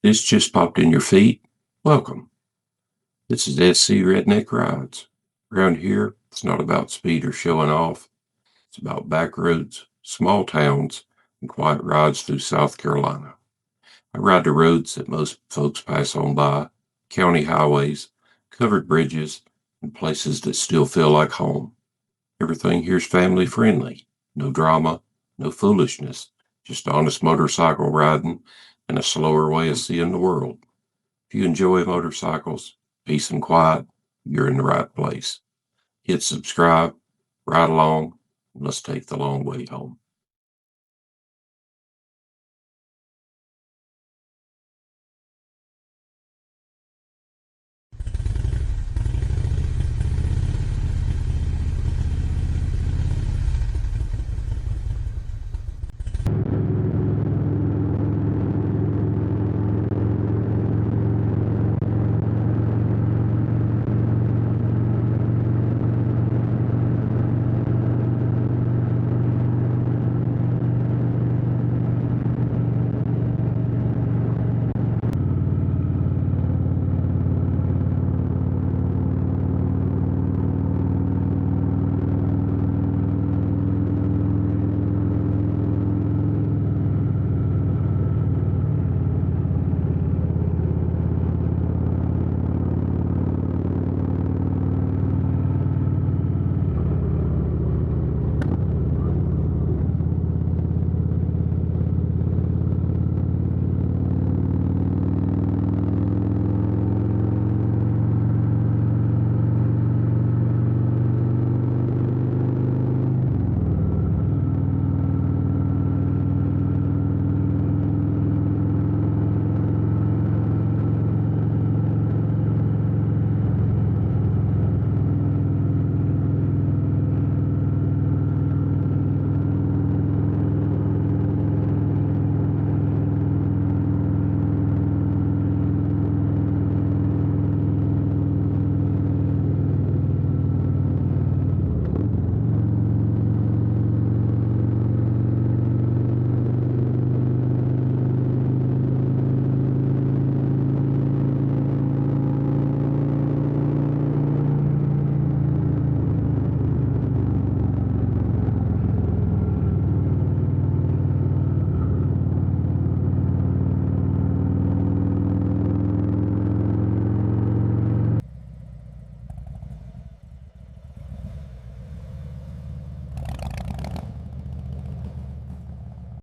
This just popped in your feed. Welcome. This is SC Redneck Rides. Around here, it's not about speed or showing off. It's about back roads, small towns, and quiet rides through South Carolina. I ride the roads that most folks pass on by, county highways, covered bridges, and places that still feel like home. Everything here's family friendly. No drama, no foolishness, just honest motorcycle riding and a slower way of seeing the world. If you enjoy motorcycles, peace and quiet, you're in the right place. Hit subscribe, ride along, and let's take the long way home.